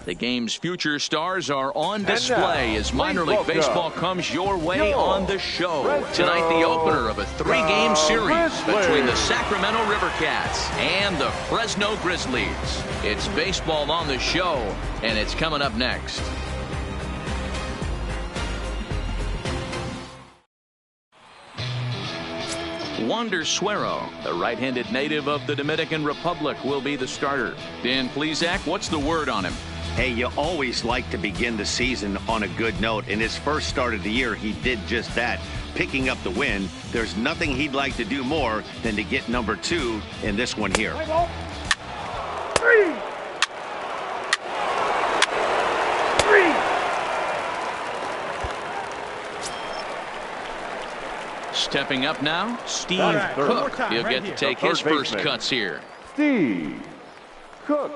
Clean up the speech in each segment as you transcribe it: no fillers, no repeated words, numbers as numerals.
The game's future stars are on display as minor league baseball comes your way on the show. Tonight, the opener of a 3-game series between the Sacramento River Cats and the Fresno Grizzlies. It's baseball on the show, and it's coming up next. Wander Suero, the right-handed native of the Dominican Republic, will be the starter. Dan Plesac, what's the word on him? Hey, you always like to begin the season on a good note. In his first start of the year, he did just that, picking up the win. There's nothing he'd like to do more than to get number 2 in this one here. Stepping up now, Steve Cook. He'll get to take his first cuts here. Steve Cook.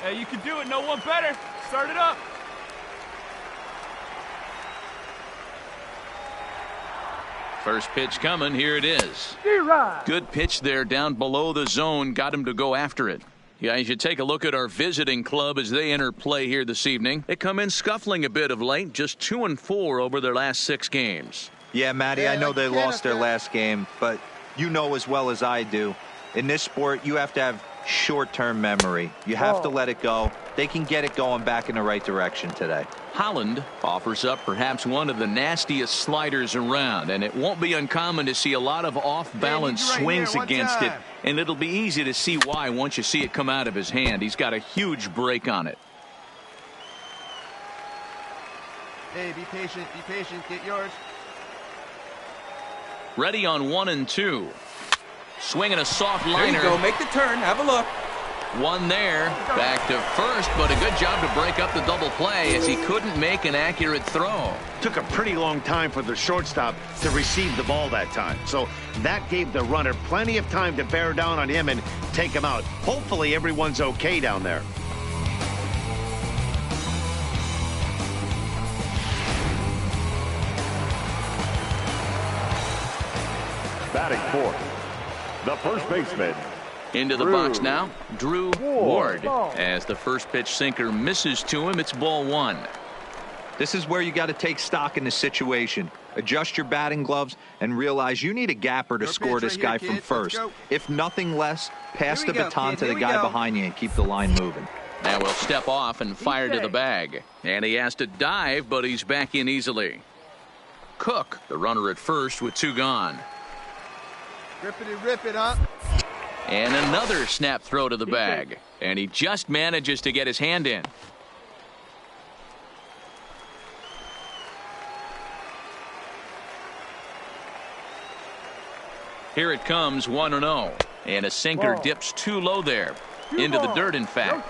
Hey, you can do it. No one better. Start it up. First pitch coming. Here it is. Good pitch there down below the zone. Got him to go after it. Yeah, you should take a look at our visiting club as they enter play here this evening. They come in scuffling a bit of late, just 2-4 over their last 6 games. Yeah, Matty, I know they lost their last game, but you know as well as I do, in this sport, you have to have short-term memory. You have to let it go. They can get it going back in the right direction today. Holland offers up perhaps one of the nastiest sliders around, and it won't be uncommon to see a lot of off-balance swings against it, and it'll be easy to see why once you see it come out of his hand. He's got a huge break on it. Hey, be patient, get yours. Ready on 1 and 2. Swinging a soft liner. There you go. Make the turn. Have a look. One there. Back to first, but a good job to break up the double play as he couldn't make an accurate throw. Took a pretty long time for the shortstop to receive the ball that time. So that gave the runner plenty of time to bear down on him and take him out. Hopefully everyone's okay down there. Batting fourth, the first baseman. Into the box now, Drew Ward. As the first pitch sinker misses to him, it's ball 1. This is where you got to take stock in the situation. Adjust your batting gloves and realize you need a gapper to score this guy from first. If nothing less, pass the baton to the guy behind you and keep the line moving. Now we'll step off and fire to the bag. And he has to dive, but he's back in easily. Cook, the runner at first with 2 gone. Rip it up. And another snap throw to the bag. And he just manages to get his hand in. Here it comes, 1-0. And a sinker dips too low there. Into the dirt, in fact.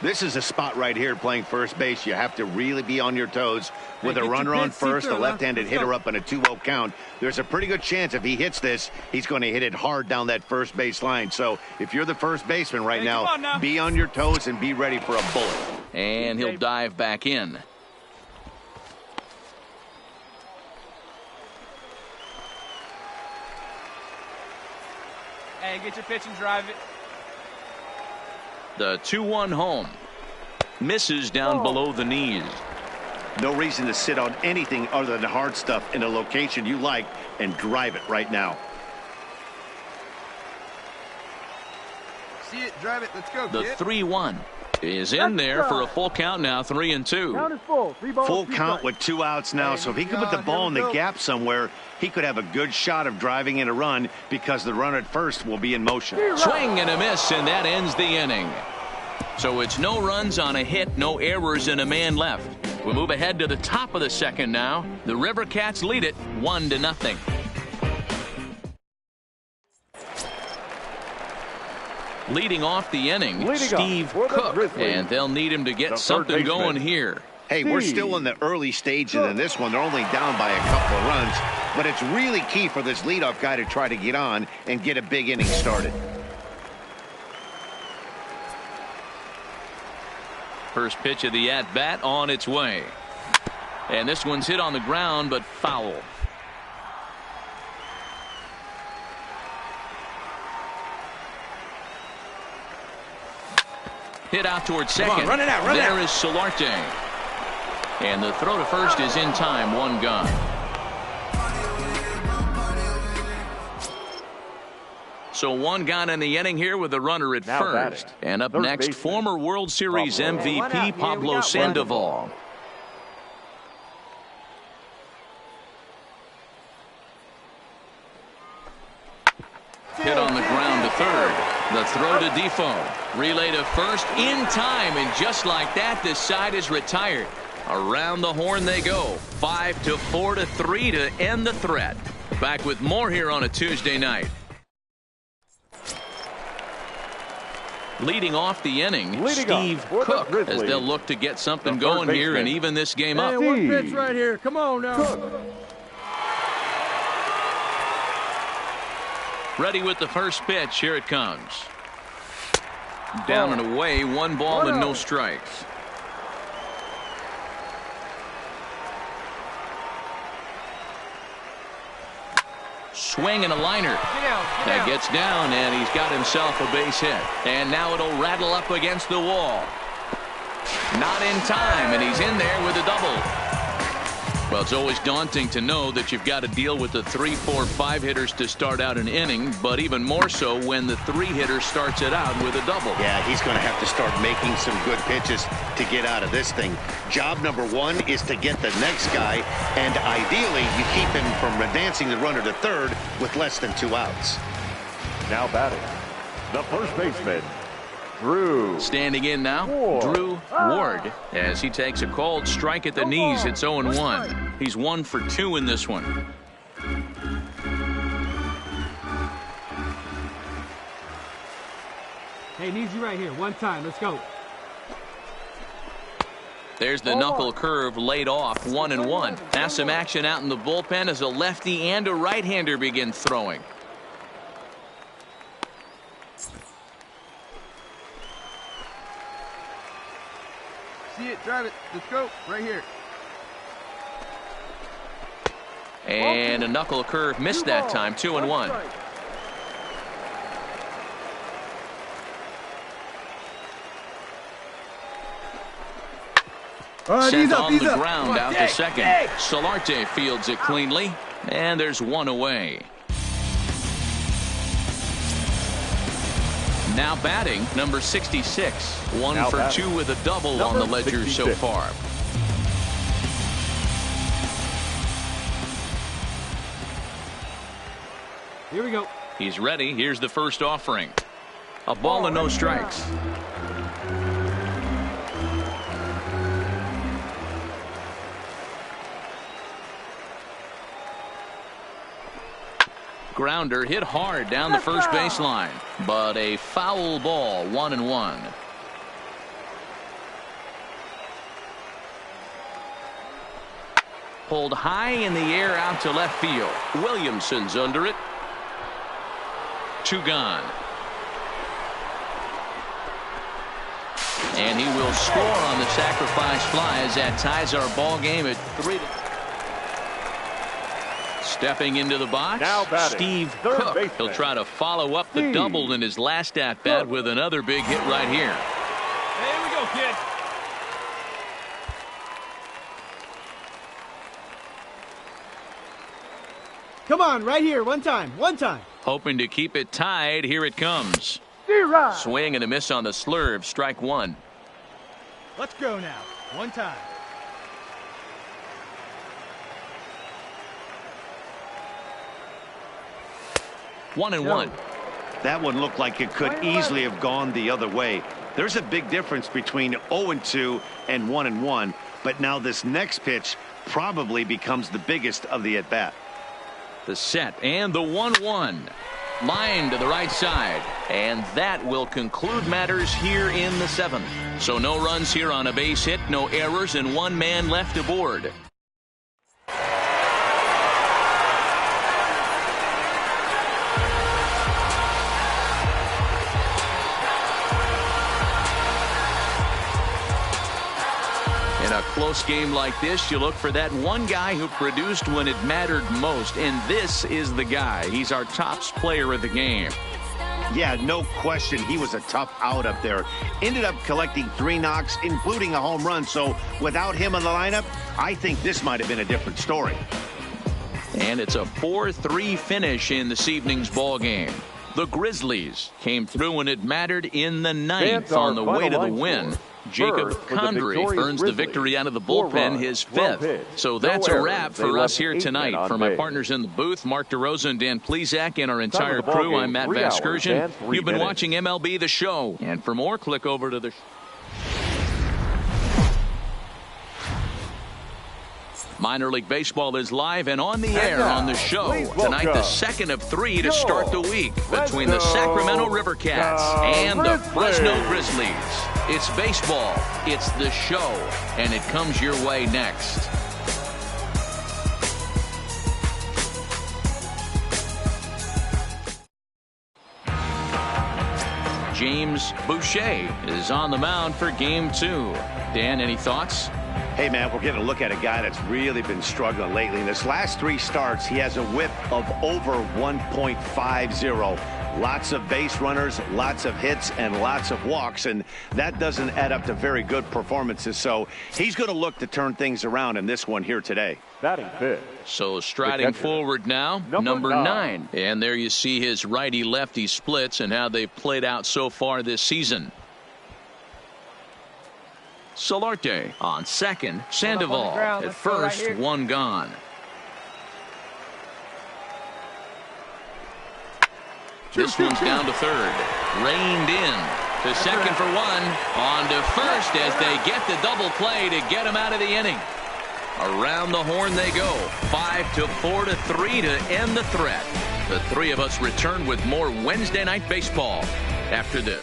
This is a spot right here playing first base. You have to really be on your toes. With a runner on first, a left-handed hitter up in a 2-0 count, there's a pretty good chance if he hits this, he's going to hit it hard down that first base line. So if you're the first baseman right now, be on your toes and be ready for a bullet. And he'll dive back in. Hey, get your pitch and drive it. The 2-1 home. Misses down below the knees. No reason to sit on anything other than hard stuff in a location you like and drive it right now. See it, drive it, let's go. The 3-1 is in there for a full count now, 3-2. Count is full. 3 balls, Full 2 count strikes. with 2 outs now, so if he can put the ball in the gap somewhere, he could have a good shot of driving in a run because the runner at first will be in motion. Swing and a miss, and that ends the inning. So it's no runs on a hit, no errors, and a man left. We'll move ahead to the top of the second now. The River Cats lead it 1-0. Leading off the inning, Steve Cook, and they'll need him to get something going here. Hey, we're still in the early stages in this one. They're only down by a couple of runs, but it's really key for this leadoff guy to try to get on and get a big inning started. First pitch of the at-bat on its way. And this one's hit on the ground, but foul. Hit out towards second. Run it out, run it there out. is Solarte. And the throw to first is in time. One gone. So one gone in the inning here with a runner at first. And up next, former World Series MVP Pablo Sandoval. Hit on the ground to third. The throw to Defoe. Relay to first in time, and just like that, this side is retired. Around the horn they go. 5-4-3 to end the threat. Back with more here on a Tuesday night. Leading off the inning, Steve Cook, as they'll look to get something going here and even this game up. One pitch right here. Come on now. Ready with the first pitch. Here it comes. Down and away. 1 ball and no strikes. Swing and a liner. That gets down, and he's got himself a base hit. And now it'll rattle up against the wall. Not in time, and he's in there with a double. Well, it's always daunting to know that you've got to deal with the 3, 4, 5 hitters to start out an inning, but even more so when the 3 hitter starts it out with a double. Yeah, he's going to have to start making some good pitches to get out of this thing. Job number 1 is to get the next guy, and ideally you keep him from advancing the runner to third with less than 2 outs. Now batting, the first baseman, Drew. Standing in now, Drew Ward, as he takes a called strike at the knees. It's 0-1. He's 1 for 2 in this one. Hey, needs you right here. One time. Let's go. There's the knuckle curve laid off. 1-1. Now some action out in the bullpen as a lefty and a right-hander begin throwing. See it, drive it. Let's go. Right here. And a knuckle curve missed that time. 2-1. Sent on the ground out to second. Solarte fields it cleanly, and there's 1 away. Now batting, number 66. 1 for 2 with a double on the ledger so far. Here we go. He's ready. Here's the first offering. A ball and no strikes. Grounder hit hard down the first baseline, but a foul ball. 1-1. Pulled high in the air out to left field. Williamson's under it. 2 gone. And he will score on the sacrifice fly as that ties our ball game at 3. Stepping into the box, Steve Cook. He'll try to follow up the double in his last at-bat with another big hit right here. There we go, kid. Come on, right here. One time. One time. Hoping to keep it tied. Here it comes. Swing and a miss on the slurve. Strike 1. Let's go now. One time. One and one. That one looked like it could easily have gone the other way. There's a big difference between 0-2 and 1-1, but now this next pitch probably becomes the biggest of the at-bat. The set and the 1-1. Line to the right side, and that will conclude matters here in the 7th. So no runs here on a base hit, no errors, and 1 man left aboard. In a close game like this, you look for that one guy who produced when it mattered most, and this is the guy. He's our top player of the game. Yeah, no question. He was a tough out up there. Ended up collecting 3 knocks, including a home run. So without him in the lineup, I think this might have been a different story. And it's a 4-3 finish in this evening's ball game. The Grizzlies came through when it mattered in the ninth on the way to the win. Jacob Condry earns the victory out of the bullpen, his 5th. So that's a wrap for us here tonight. For my partners in the booth, Mark DeRosa and Dan Plesac, and our entire crew, I'm Matt Vasgersian. You've been watching MLB The Show. And for more, click over to the... Minor League Baseball is live and on the air on the show. Tonight, the second of 3 to start the week between the Sacramento River Cats and the Fresno Grizzlies. It's baseball, it's the show, and it comes your way next. James Boucher is on the mound for Game 2. Dan, any thoughts? Hey, man, we're getting a look at a guy that's really been struggling lately. In his last 3 starts, he has a whip of over 1.50. Lots of base runners, lots of hits, and lots of walks, and that doesn't add up to very good performances. So he's going to look to turn things around in this one here today. Batting 5th. So striding forward now, number 9. And there you see his righty-lefty splits and how they've played out so far this season. Solarte on second. Sandoval at first, right, 1 gone. This one's down to third. Reined in to second for 1. On to first as they get the double play to get him out of the inning. Around the horn they go. 5-4-3 to end the threat. The 3 of us return with more Wednesday Night Baseball after this.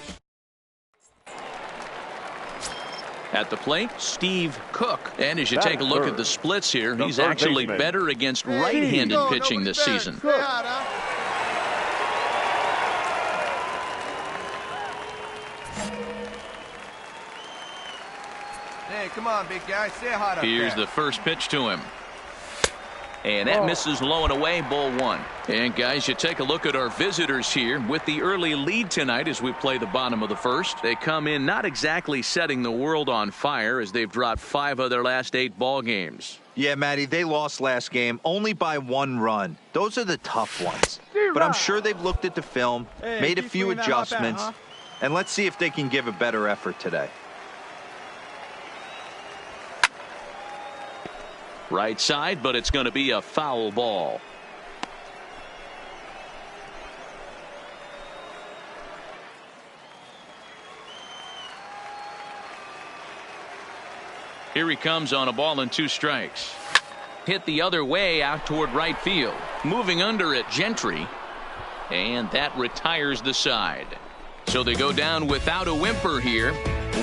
At the plate, Steve Cook. And as you take a look at the splits here, he's actually better against right-handed pitching this season. Hey, come on, big guy. Say hot up there. Here's the first pitch to him. And that misses low and away, ball 1. And guys, you take a look at our visitors here with the early lead tonight as we play the bottom of the first. They come in not exactly setting the world on fire as they've dropped 5 of their last 8 ball games. Yeah, Matty, they lost last game only by 1 run. Those are the tough ones. But I'm sure they've looked at the film, made a few adjustments, and let's see if they can give a better effort today. Right side, but it's going to be a foul ball. Here he comes on a ball and 2 strikes. Hit the other way out toward right field. Moving under it, Gentry. And that retires the side. So they go down without a whimper here.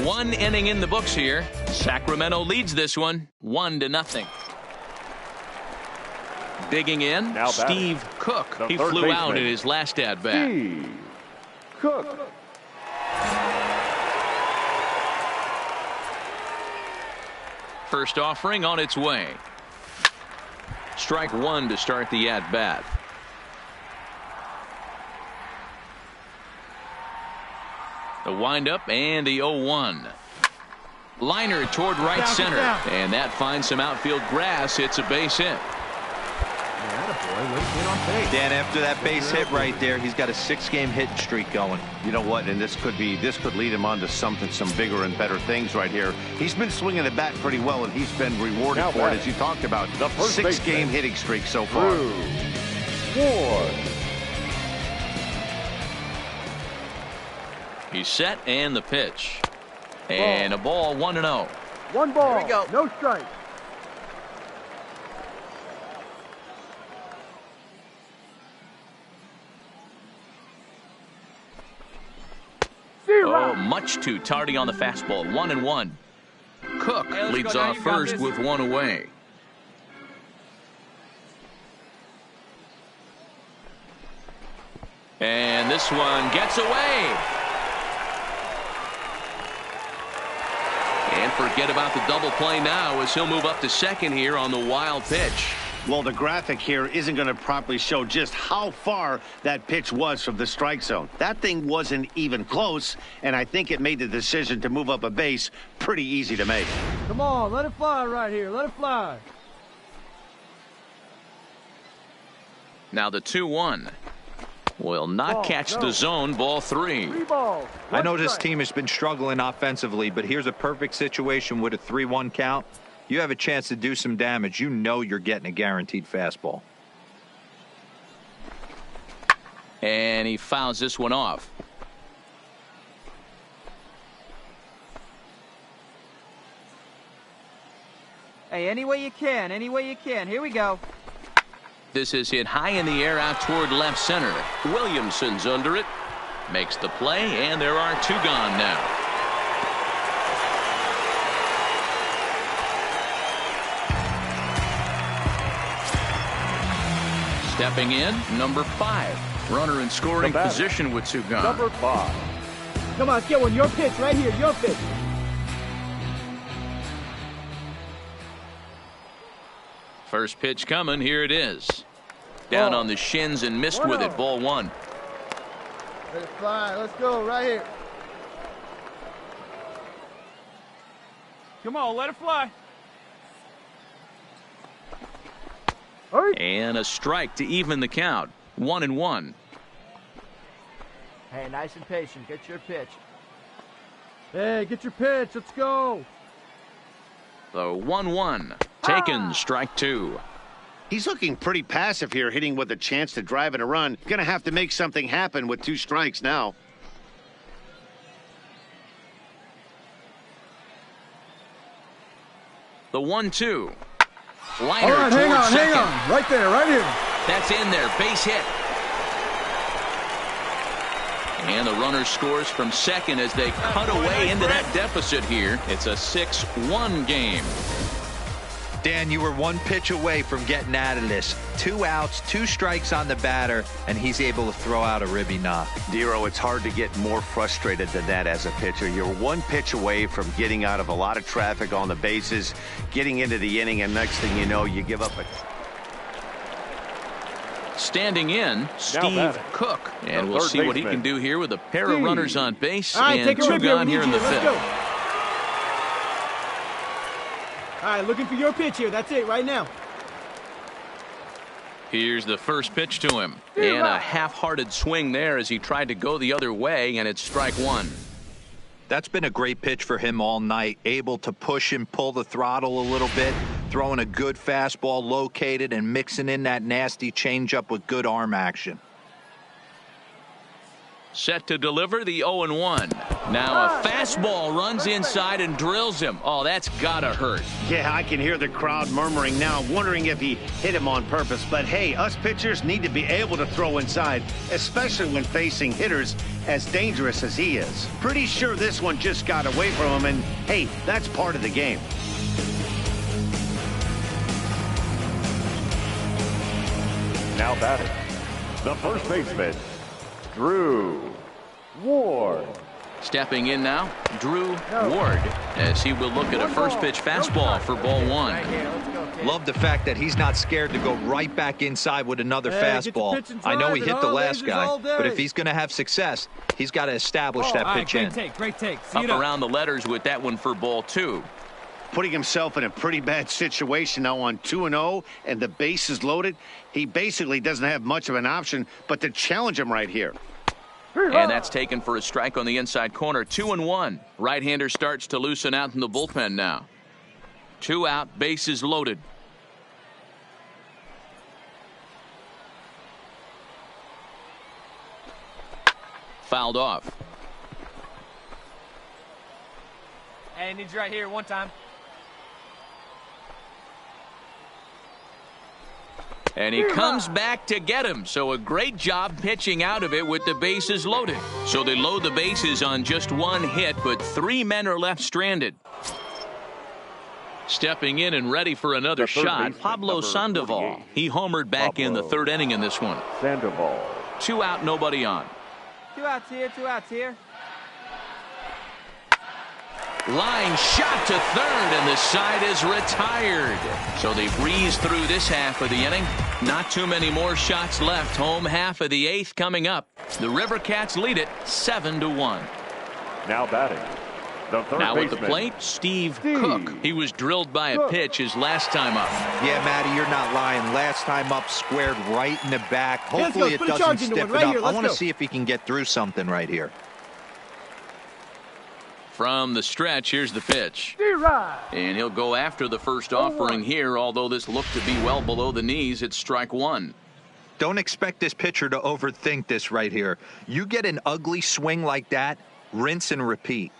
1 inning in the books here. Sacramento leads this one 1-0. Digging in, now Steve Cook. He flew out in his last at-bat. Steve Cook. First offering on its way. Strike 1 to start the at-bat. The windup and the 0-1. Liner toward right center. And that finds some outfield grass. It's a base hit. Dan, after that base hit right there, he's got a 6-game hit streak going. You know what? And this could lead him on to some bigger and better things right here. He's been swinging the bat pretty well, and he's been rewarded for it, as you talked about. 6-game hitting streak so far. He's set and the pitch. And a ball 1-0. 1 ball. Here we go. No strike. Oh, much too tardy on the fastball. 1-1. Cook leads off first with 1 away. And this one gets away. And forget about the double play now as he'll move up to second here on the wild pitch. Well, the graphic here isn't going to properly show just how far that pitch was from the strike zone. That thing wasn't even close, and I think it made the decision to move up a base pretty easy to make. Come on, let it fly right here. Let it fly. Now the 2-1 will not catch the zone. Ball 3. I know this team has been struggling offensively, but here's a perfect situation with a 3-1 count. You have a chance to do some damage. You know you're getting a guaranteed fastball. And he fouls this one off. Hey, any way you can, any way you can. Here we go. This is hit high in the air out toward left center. Williamson's under it. Makes the play, and there are 2 gone now. Stepping in, number 5. Runner in scoring position with 2 gone. Number 5. Come on, let's get one. Your pitch right here. Your pitch. First pitch coming. Here it is. Down on the shins and missed with it. Ball 1. Let it fly. Let's go right here. Come on, let it fly. And a strike to even the count. 1-1. Hey, nice and patient. Get your pitch. Hey, get your pitch. Let's go. The 1-1. Taken. Strike 2. He's looking pretty passive here, hitting with a chance to drive in a run. Going to have to make something happen with 2 strikes now. The 1-2. Liner All right, hang towards on, second. hang on. Right there, right here. That's in there. Base hit. And the runner scores from second as they cut away into that deficit here. It's a 6-1 game. Dan, you were 1 pitch away from getting out of this. 2 outs, 2 strikes on the batter, and he's able to throw out a ribby knock. Dero, it's hard to get more frustrated than that as a pitcher. You're 1 pitch away from getting out of a lot of traffic on the bases, getting into the inning, and next thing you know, you give up a... Standing in, Steve batting. Cook. And The we'll third see what he baseman. can do here with a pair of runners on base All right, and take a 2 rip here. gone We here need in you. the Let's 5th. go. All right, looking for your pitch here. That's it right now. Here's the first pitch to him. And a half-hearted swing there as he tried to go the other way, and it's strike 1. That's been a great pitch for him all night. Able to push and pull the throttle a little bit, throwing a good fastball located and mixing in that nasty changeup with good arm action. Set to deliver the 0-1. Now a fastball runs inside and drills him. Oh, that's gotta hurt. Yeah, I can hear the crowd murmuring now, wondering if he hit him on purpose. But hey, us pitchers need to be able to throw inside, especially when facing hitters as dangerous as he is. Pretty sure this one just got away from him, and hey, that's part of the game. Now batting. The first baseman, Drew Ward. Stepping in now, Drew Ward, as he will look at a first pitch fastball for ball 1. Love the fact that he's not scared to go right back inside with another fastball. I know he hit the last guy, but if he's going to have success, he's got to establish that pitch in. Great take. See Up it up. around the letters with that one for ball 2. Putting himself in a pretty bad situation now on 2-0, and the base is loaded. He basically doesn't have much of an option but to challenge him right here. And that's taken for a strike on the inside corner. 2-1. Right-hander starts to loosen out in the bullpen now. 2 out, bases loaded. Fouled off. Hey, needs you right here. 1 time. And he comes back to get him. So a great job pitching out of it with the bases loaded. So they load the bases on just 1 hit, but 3 men are left stranded. Stepping in and ready for another shot, baseman, Pablo number Sandoval. 48. He homered back in the 3rd inning in this one. Sandoval. 2 out, nobody on. 2 outs here, 2 outs here. Line shot to third, and the side is retired. So they breeze through this half of the inning. Not too many more shots left. Home half of the 8th coming up. The River Cats lead it 7-1. Now batting, the third now baseman, at the plate, Steve Cook. He was drilled by a pitch his last time up. Yeah, Matty, you're not lying. Last time up, squared right in the back. Hopefully it doesn't stiffen up. I want to see if he can get through something right here. From the stretch, here's the pitch. And he'll go after the first offering here, although this looked to be well below the knees. It's strike one. Don't expect this pitcher to overthink this right here. You get an ugly swing like that, rinse and repeat.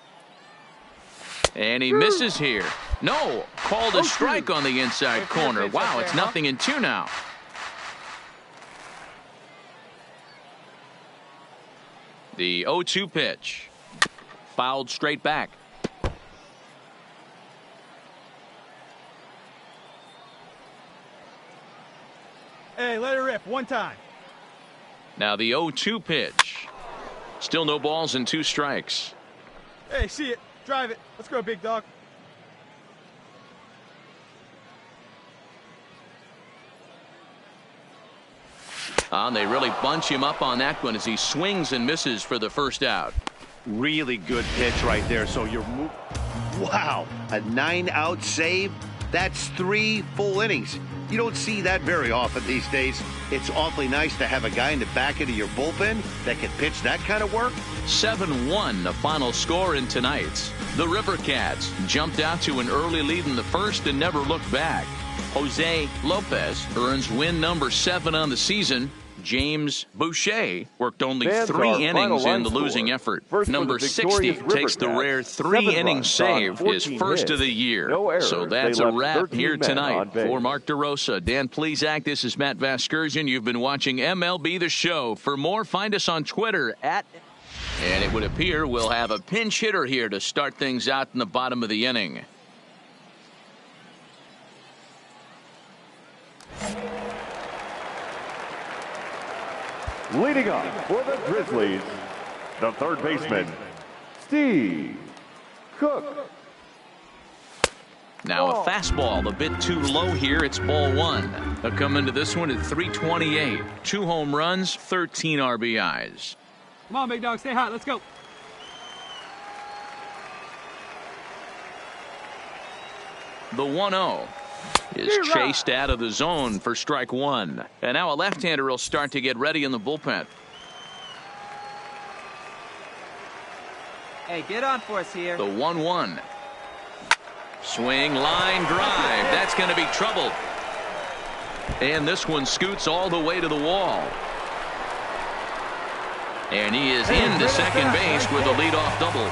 And he misses here. No, called a strike on the inside corner. Wow, it's 0-2 now. The 0-2 pitch. Fouled straight back. Hey, let it rip one time. Now the 0-2 pitch. Still no balls and 2 strikes. Hey, see it. Drive it. Let's go, big dog. And they really bunch him up on that one as he swings and misses for the first out. Really good pitch right there. So you're wow, a 9-out save. That's 3 full innings. You don't see that very often these days. It's awfully nice to have a guy in the back end of your bullpen that can pitch that kind of work. 7-1 the final score in tonight's. The River Cats jumped out to an early lead in the first and never looked back. Jose Lopez earns win number 7 on the season. James Boucher worked only 3 innings in the losing effort. Number 60 takes the rare 3-inning save, his first of the year. So that's a wrap here tonight. For Mark DeRosa, Dan Plesac, this is Matt Vasgersian. You've been watching MLB The Show. For more, find us on Twitter @ and it would appear we'll have a pinch hitter here to start things out in the bottom of the inning. Leading up for the Grizzlies, the third baseman, Steve Cook. Now a fastball a bit too low here. It's ball 1. They'll come into this one at 328. 2 home runs, 13 RBIs. Come on, big dog. Stay hot. Let's go. The 1-0 is chased out of the zone for strike 1. And now a left-hander will start to get ready in the bullpen. Hey, get on for us here. The 1-1. Swing, line, drive. That's going to be trouble. And this one scoots all the way to the wall. And he is into second base with a leadoff double.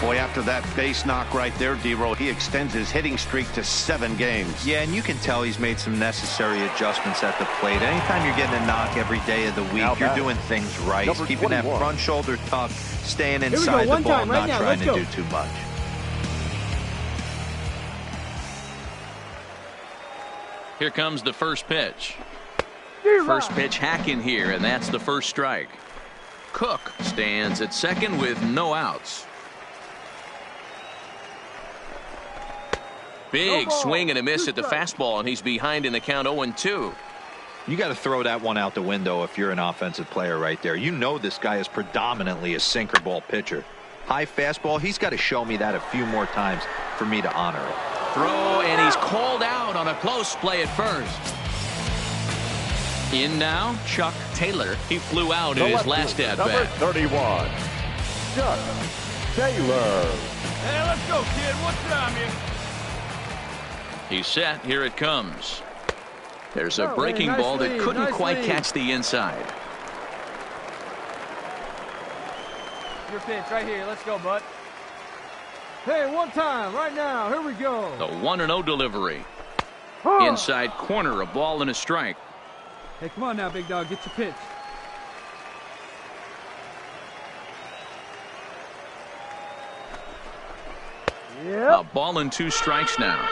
Boy, after that base knock right there, D-Roll, he extends his hitting streak to 7 games. Yeah, and you can tell he's made some necessary adjustments at the plate. Anytime you're getting a knock every day of the week, you're doing things right. Keeping that front shoulder tucked, staying inside the ball, not trying to do too much. Here comes the first pitch. First pitch hacking here, and that's the first strike. Cook stands at second with no outs. Big swing and a miss at the fastball, and he's behind in the count 0-2. You got to throw that one out the window if you're an offensive player right there. You know this guy is predominantly a sinker ball pitcher. High fastball, he's got to show me that a few more times for me to honor it. Throw, and he's called out on a close play at first. In now, Chuck Taylor. He flew out in his last at-bat. Number 31, Chuck Taylor. Hey, let's go, kid. What's time here? He's set. Here it comes. There's a breaking ball that couldn't quite catch the inside. Your pitch right here. Let's go, bud. Hey, one time, right now. Here we go. The 1-0 delivery. Inside corner, a ball and a strike. Hey, come on now, big dog. Get your pitch. A ball and 2 strikes now.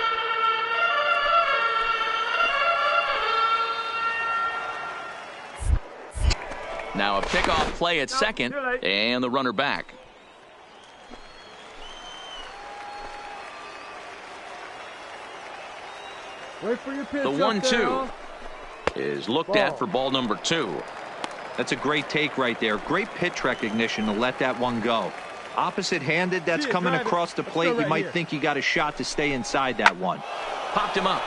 Now a pickoff play at second, and the runner back. Wait for your pitch. The 1-2 is looked at for ball number 2. That's a great take right there. Great pitch recognition to let that one go. Opposite-handed, that's coming across the plate. You might think you got a shot to stay inside that one. Popped him up.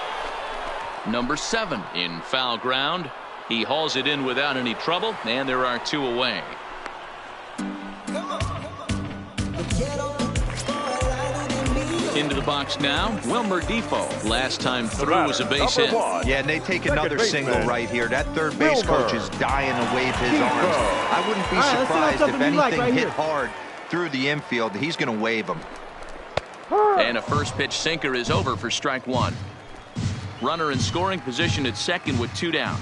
Number 7 in foul ground. He hauls it in without any trouble, and there are 2 away. Into the box now, Wilmer Defoe. Last time through was a base hit. Yeah, and they take another single right here. That third base coach is dying to wave his arms. I wouldn't be surprised if anything hit hard through the infield. He's going to wave them. And a first pitch sinker is over for strike 1. Runner in scoring position at second with 2 down.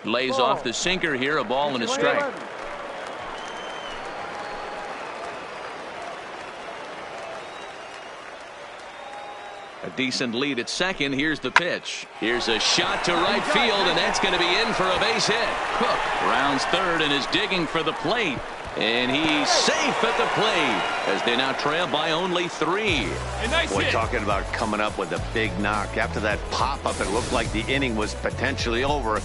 Lays off the sinker here, a ball and a strike. A decent lead at second. Here's the pitch. Here's a shot to right field, and that's going to be in for a base hit. Cook rounds third and is digging for the plate. And he's safe at the plate as they now trail by only 3. Boy, talking about coming up with a big knock. After that pop-up, it looked like the inning was potentially over.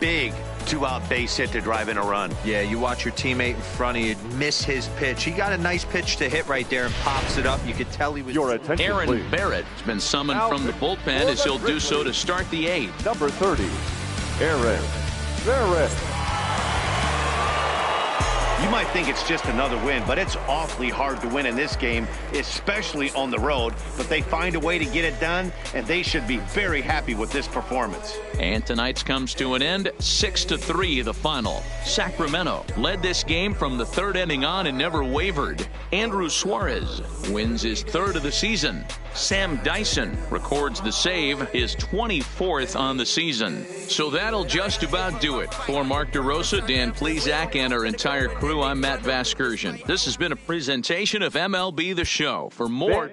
Big 2-out base hit to drive in a run. Yeah, you watch your teammate in front of you miss his pitch. He got a nice pitch to hit right there and pops it up. You could tell he was... Aaron Barrett has been summoned from the bullpen as he'll do so to start the 8th. Number 30, Aaron Barrett. You might think it's just another win, but it's awfully hard to win in this game, especially on the road. But they find a way to get it done, and they should be very happy with this performance. And tonight's comes to an end, 6-3 the final. Sacramento led this game from the 3rd inning on and never wavered. Andrew Suarez wins his 3rd of the season. Sam Dyson records the save, his 24th on the season. So that'll just about do it. For Mark DeRosa, Dan Plesac, and our entire crew, I'm Matt Vasgersian. This has been a presentation of MLB The Show. For more...